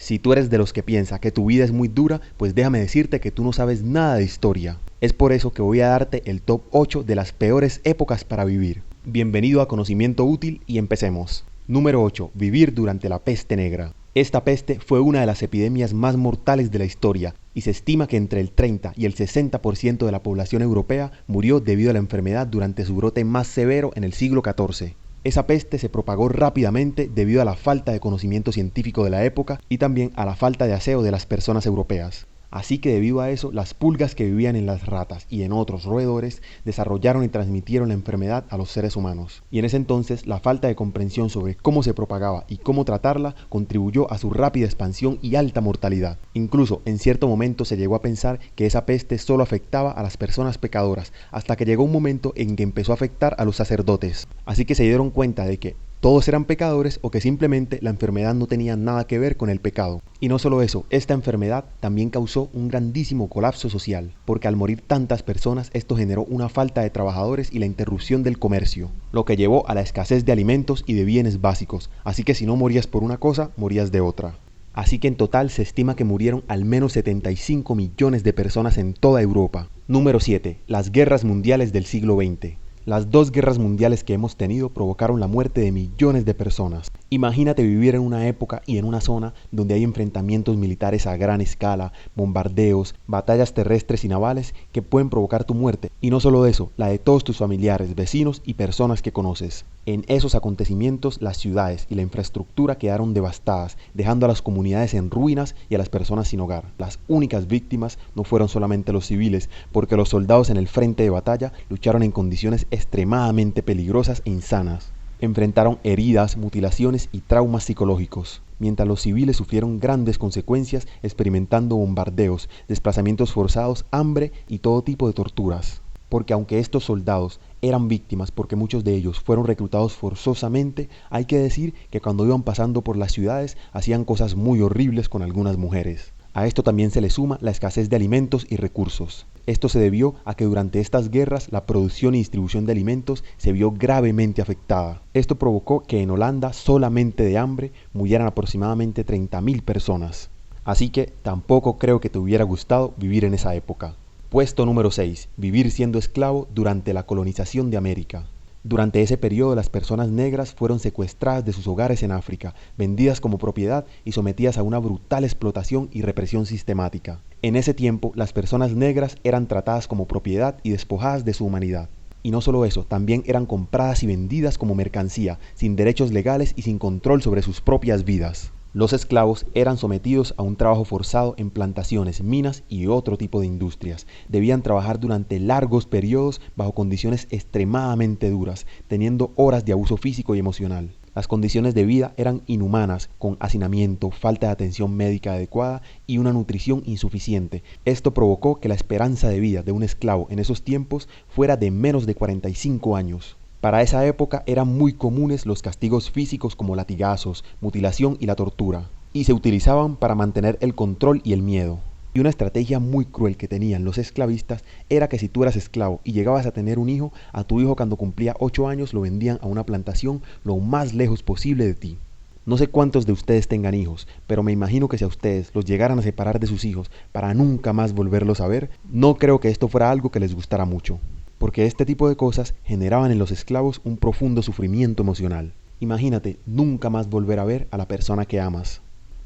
Si tú eres de los que piensa que tu vida es muy dura, pues déjame decirte que tú no sabes nada de historia. Es por eso que voy a darte el top 8 de las peores épocas para vivir. Bienvenido a Conocimiento Útil y empecemos. Número 8. Vivir durante la peste negra. Esta peste fue una de las epidemias más mortales de la historia y se estima que entre el 30 y el 60% de la población europea murió debido a la enfermedad durante su brote más severo en el siglo XIV. Esa peste se propagó rápidamente debido a la falta de conocimiento científico de la época y también a la falta de aseo de las personas europeas. Así que debido a eso, las pulgas que vivían en las ratas y en otros roedores desarrollaron y transmitieron la enfermedad a los seres humanos. Y en ese entonces, la falta de comprensión sobre cómo se propagaba y cómo tratarla contribuyó a su rápida expansión y alta mortalidad. Incluso, en cierto momento se llegó a pensar que esa peste solo afectaba a las personas pecadoras, hasta que llegó un momento en que empezó a afectar a los sacerdotes. Así que se dieron cuenta de que todos eran pecadores o que simplemente la enfermedad no tenía nada que ver con el pecado. Y no solo eso, esta enfermedad también causó un grandísimo colapso social, porque al morir tantas personas esto generó una falta de trabajadores y la interrupción del comercio, lo que llevó a la escasez de alimentos y de bienes básicos, así que si no morías por una cosa, morías de otra. Así que en total se estima que murieron al menos 75 millones de personas en toda Europa. Número 7. Las guerras mundiales del siglo XX. Las dos guerras mundiales que hemos tenido provocaron la muerte de millones de personas. Imagínate vivir en una época y en una zona donde hay enfrentamientos militares a gran escala, bombardeos, batallas terrestres y navales que pueden provocar tu muerte. Y no solo eso, la de todos tus familiares, vecinos y personas que conoces. En esos acontecimientos, las ciudades y la infraestructura quedaron devastadas, dejando a las comunidades en ruinas y a las personas sin hogar. Las únicas víctimas no fueron solamente los civiles, porque los soldados en el frente de batalla lucharon en condiciones extremadamente peligrosas e insanas. Enfrentaron heridas, mutilaciones y traumas psicológicos, mientras los civiles sufrieron grandes consecuencias experimentando bombardeos, desplazamientos forzados, hambre y todo tipo de torturas. Porque aunque estos soldados eran víctimas porque muchos de ellos fueron reclutados forzosamente, hay que decir que cuando iban pasando por las ciudades hacían cosas muy horribles con algunas mujeres. A esto también se le suma la escasez de alimentos y recursos. Esto se debió a que durante estas guerras la producción y distribución de alimentos se vio gravemente afectada. Esto provocó que en Holanda solamente de hambre murieran aproximadamente 30.000 personas. Así que tampoco creo que te hubiera gustado vivir en esa época. Puesto número 6. Vivir siendo esclavo durante la colonización de América. Durante ese periodo las personas negras fueron secuestradas de sus hogares en África, vendidas como propiedad y sometidas a una brutal explotación y represión sistemática. En ese tiempo las personas negras eran tratadas como propiedad y despojadas de su humanidad. Y no solo eso, también eran compradas y vendidas como mercancía, sin derechos legales y sin control sobre sus propias vidas. Los esclavos eran sometidos a un trabajo forzado en plantaciones, minas y otro tipo de industrias. Debían trabajar durante largos periodos bajo condiciones extremadamente duras, teniendo horas de abuso físico y emocional. Las condiciones de vida eran inhumanas, con hacinamiento, falta de atención médica adecuada y una nutrición insuficiente. Esto provocó que la esperanza de vida de un esclavo en esos tiempos fuera de menos de 45 años. Para esa época eran muy comunes los castigos físicos como latigazos, mutilación y la tortura, y se utilizaban para mantener el control y el miedo. Y una estrategia muy cruel que tenían los esclavistas era que si tú eras esclavo y llegabas a tener un hijo, a tu hijo cuando cumplía 8 años lo vendían a una plantación lo más lejos posible de ti. No sé cuántos de ustedes tengan hijos, pero me imagino que si a ustedes los llegaran a separar de sus hijos para nunca más volverlos a ver, no creo que esto fuera algo que les gustara mucho. Porque este tipo de cosas generaban en los esclavos un profundo sufrimiento emocional. Imagínate nunca más volver a ver a la persona que amas.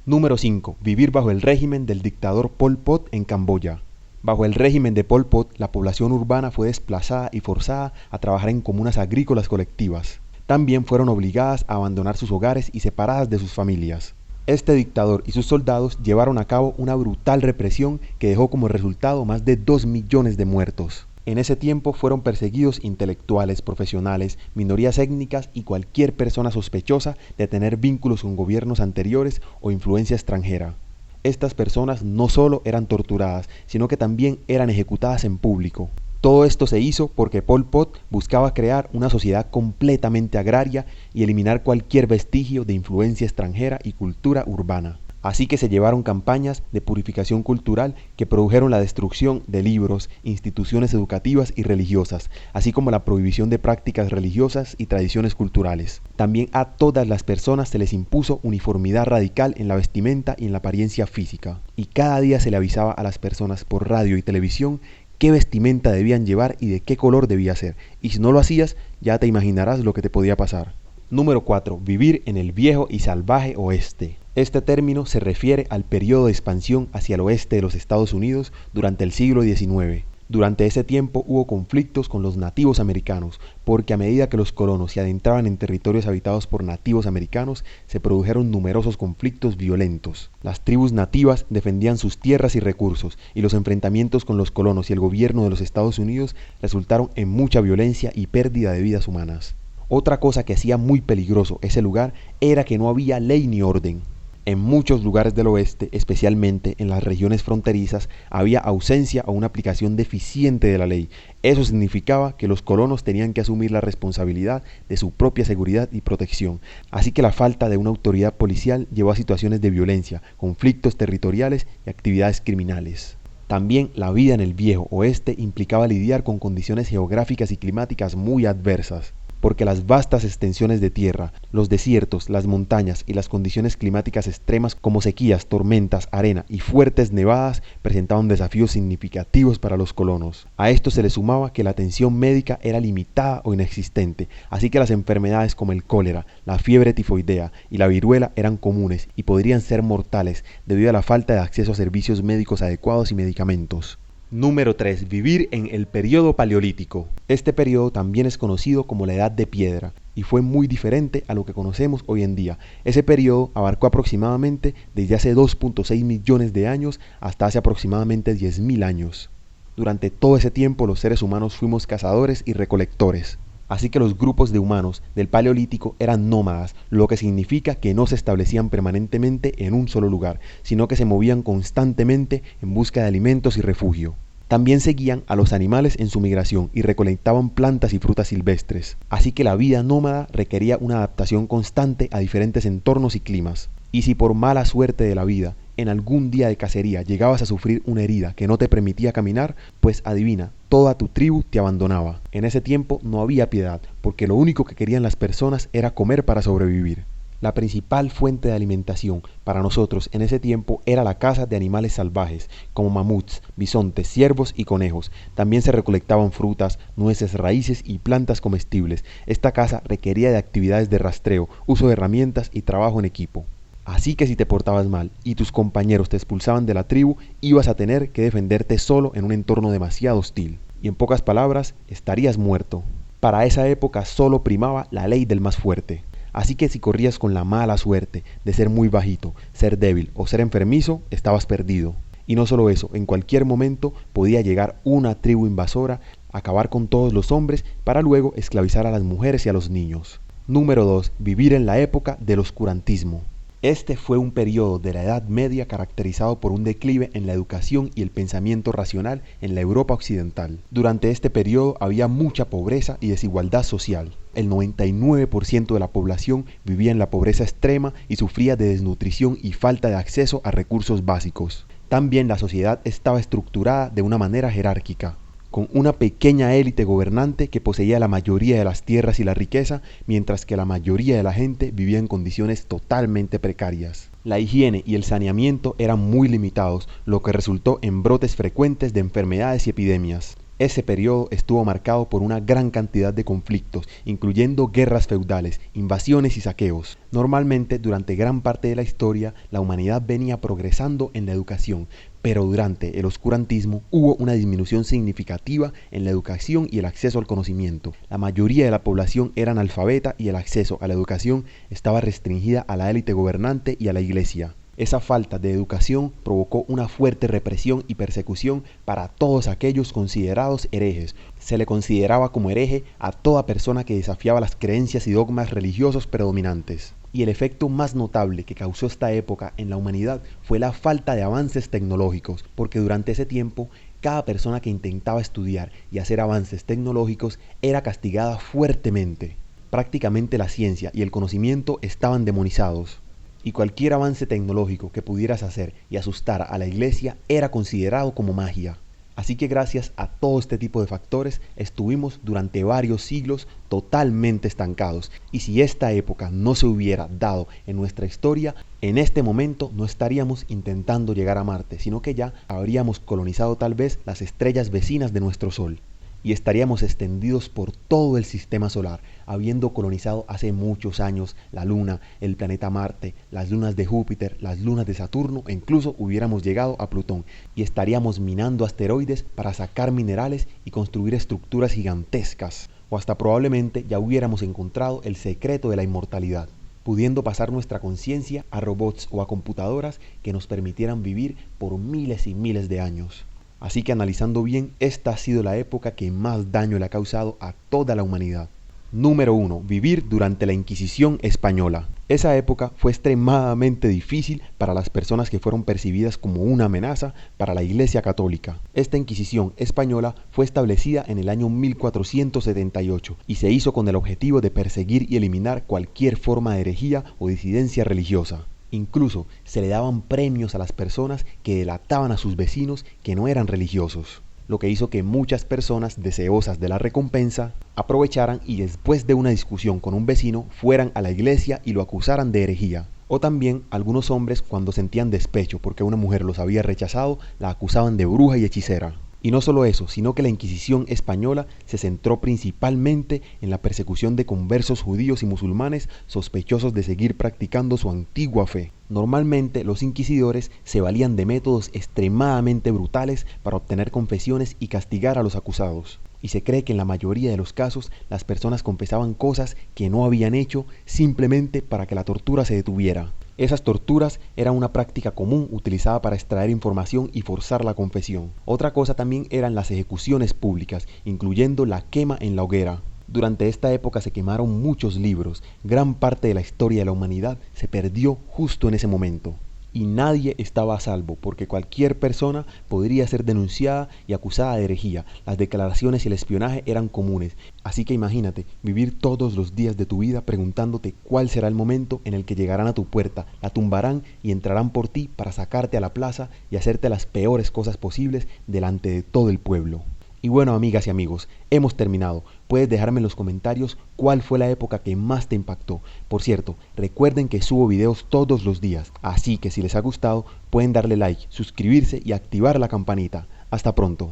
Número 5. Vivir bajo el régimen del dictador Pol Pot en Camboya. Bajo el régimen de Pol Pot, la población urbana fue desplazada y forzada a trabajar en comunas agrícolas colectivas. También fueron obligadas a abandonar sus hogares y separadas de sus familias. Este dictador y sus soldados llevaron a cabo una brutal represión que dejó como resultado más de 2 millones de muertos. En ese tiempo fueron perseguidos intelectuales, profesionales, minorías étnicas y cualquier persona sospechosa de tener vínculos con gobiernos anteriores o influencia extranjera. Estas personas no solo eran torturadas, sino que también eran ejecutadas en público. Todo esto se hizo porque Pol Pot buscaba crear una sociedad completamente agraria y eliminar cualquier vestigio de influencia extranjera y cultura urbana. Así que se llevaron campañas de purificación cultural que produjeron la destrucción de libros, instituciones educativas y religiosas, así como la prohibición de prácticas religiosas y tradiciones culturales. También a todas las personas se les impuso uniformidad radical en la vestimenta y en la apariencia física. Y cada día se le avisaba a las personas por radio y televisión qué vestimenta debían llevar y de qué color debía ser. Y si no lo hacías, ya te imaginarás lo que te podía pasar. Número 4. Vivir en el viejo y salvaje oeste. Este término se refiere al periodo de expansión hacia el oeste de los Estados Unidos durante el siglo XIX. Durante ese tiempo hubo conflictos con los nativos americanos, porque a medida que los colonos se adentraban en territorios habitados por nativos americanos, se produjeron numerosos conflictos violentos. Las tribus nativas defendían sus tierras y recursos, y los enfrentamientos con los colonos y el gobierno de los Estados Unidos resultaron en mucha violencia y pérdida de vidas humanas. Otra cosa que hacía muy peligroso ese lugar era que no había ley ni orden. En muchos lugares del oeste, especialmente en las regiones fronterizas, había ausencia o una aplicación deficiente de la ley. Eso significaba que los colonos tenían que asumir la responsabilidad de su propia seguridad y protección. Así que la falta de una autoridad policial llevó a situaciones de violencia, conflictos territoriales y actividades criminales. También la vida en el viejo oeste implicaba lidiar con condiciones geográficas y climáticas muy adversas, porque las vastas extensiones de tierra, los desiertos, las montañas y las condiciones climáticas extremas como sequías, tormentas, arena y fuertes nevadas presentaban desafíos significativos para los colonos. A esto se le sumaba que la atención médica era limitada o inexistente, así que las enfermedades como el cólera, la fiebre tifoidea y la viruela eran comunes y podrían ser mortales debido a la falta de acceso a servicios médicos adecuados y medicamentos. Número 3. Vivir en el periodo paleolítico. Este periodo también es conocido como la Edad de Piedra y fue muy diferente a lo que conocemos hoy en día. Ese periodo abarcó aproximadamente desde hace 2.6 millones de años hasta hace aproximadamente 10.000 años. Durante todo ese tiempo los seres humanos fuimos cazadores y recolectores. Así que los grupos de humanos del Paleolítico eran nómadas, lo que significa que no se establecían permanentemente en un solo lugar, sino que se movían constantemente en busca de alimentos y refugio. También seguían a los animales en su migración y recolectaban plantas y frutas silvestres. Así que la vida nómada requería una adaptación constante a diferentes entornos y climas. Y si por mala suerte de la vida, en algún día de cacería llegabas a sufrir una herida que no te permitía caminar, pues adivina, toda tu tribu te abandonaba. En ese tiempo no había piedad, porque lo único que querían las personas era comer para sobrevivir. La principal fuente de alimentación para nosotros en ese tiempo era la caza de animales salvajes, como mamuts, bisontes, ciervos y conejos. También se recolectaban frutas, nueces, raíces y plantas comestibles. Esta caza requería de actividades de rastreo, uso de herramientas y trabajo en equipo. Así que si te portabas mal y tus compañeros te expulsaban de la tribu, ibas a tener que defenderte solo en un entorno demasiado hostil. Y en pocas palabras, estarías muerto. Para esa época solo primaba la ley del más fuerte. Así que si corrías con la mala suerte de ser muy bajito, ser débil o ser enfermizo, estabas perdido. Y no solo eso, en cualquier momento podía llegar una tribu invasora, acabar con todos los hombres para luego esclavizar a las mujeres y a los niños. Número 2. Vivir en la época del oscurantismo. Este fue un periodo de la Edad Media caracterizado por un declive en la educación y el pensamiento racional en la Europa occidental. Durante este periodo había mucha pobreza y desigualdad social. El 99% de la población vivía en la pobreza extrema y sufría de desnutrición y falta de acceso a recursos básicos. También la sociedad estaba estructurada de una manera jerárquica, con una pequeña élite gobernante que poseía la mayoría de las tierras y la riqueza, mientras que la mayoría de la gente vivía en condiciones totalmente precarias. La higiene y el saneamiento eran muy limitados, lo que resultó en brotes frecuentes de enfermedades y epidemias. Ese periodo estuvo marcado por una gran cantidad de conflictos, incluyendo guerras feudales, invasiones y saqueos. Normalmente, durante gran parte de la historia, la humanidad venía progresando en la educación, pero durante el oscurantismo hubo una disminución significativa en la educación y el acceso al conocimiento. La mayoría de la población era analfabeta y el acceso a la educación estaba restringida a la élite gobernante y a la iglesia. Esa falta de educación provocó una fuerte represión y persecución para todos aquellos considerados herejes. Se le consideraba como hereje a toda persona que desafiaba las creencias y dogmas religiosos predominantes. Y el efecto más notable que causó esta época en la humanidad fue la falta de avances tecnológicos, porque durante ese tiempo cada persona que intentaba estudiar y hacer avances tecnológicos era castigada fuertemente. Prácticamente la ciencia y el conocimiento estaban demonizados. y cualquier avance tecnológico que pudieras hacer y asustar a la iglesia era considerado como magia. Así que gracias a todo este tipo de factores estuvimos durante varios siglos totalmente estancados, y si esta época no se hubiera dado en nuestra historia, en este momento no estaríamos intentando llegar a Marte, sino que ya habríamos colonizado tal vez las estrellas vecinas de nuestro Sol. Y estaríamos extendidos por todo el sistema solar, habiendo colonizado hace muchos años la Luna, el planeta Marte, las lunas de Júpiter, las lunas de Saturno, e incluso hubiéramos llegado a Plutón, y estaríamos minando asteroides para sacar minerales y construir estructuras gigantescas, o hasta probablemente ya hubiéramos encontrado el secreto de la inmortalidad, pudiendo pasar nuestra conciencia a robots o a computadoras que nos permitieran vivir por miles y miles de años. Así que analizando bien, esta ha sido la época que más daño le ha causado a toda la humanidad. Número 1. Vivir durante la Inquisición española. Esa época fue extremadamente difícil para las personas que fueron percibidas como una amenaza para la Iglesia Católica. Esta Inquisición española fue establecida en el año 1478 y se hizo con el objetivo de perseguir y eliminar cualquier forma de herejía o disidencia religiosa. Incluso se le daban premios a las personas que delataban a sus vecinos que no eran religiosos, lo que hizo que muchas personas deseosas de la recompensa aprovecharan y después de una discusión con un vecino fueran a la iglesia y lo acusaran de herejía. O también algunos hombres, cuando sentían despecho porque una mujer los había rechazado, la acusaban de bruja y hechicera. Y no solo eso, sino que la Inquisición española se centró principalmente en la persecución de conversos judíos y musulmanes sospechosos de seguir practicando su antigua fe. Normalmente los inquisidores se valían de métodos extremadamente brutales para obtener confesiones y castigar a los acusados. Y se cree que en la mayoría de los casos las personas confesaban cosas que no habían hecho simplemente para que la tortura se detuviera. Esas torturas eran una práctica común utilizada para extraer información y forzar la confesión. Otra cosa también eran las ejecuciones públicas, incluyendo la quema en la hoguera. Durante esta época se quemaron muchos libros, gran parte de la historia de la humanidad se perdió justo en ese momento. Y nadie estaba a salvo, porque cualquier persona podría ser denunciada y acusada de herejía. Las declaraciones y el espionaje eran comunes, así que imagínate vivir todos los días de tu vida preguntándote cuál será el momento en el que llegarán a tu puerta, la tumbarán y entrarán por ti para sacarte a la plaza y hacerte las peores cosas posibles delante de todo el pueblo. Y bueno, amigas y amigos, hemos terminado. Puedes dejarme en los comentarios cuál fue la época que más te impactó. Por cierto, recuerden que subo videos todos los días, así que si les ha gustado, pueden darle like, suscribirse y activar la campanita. Hasta pronto.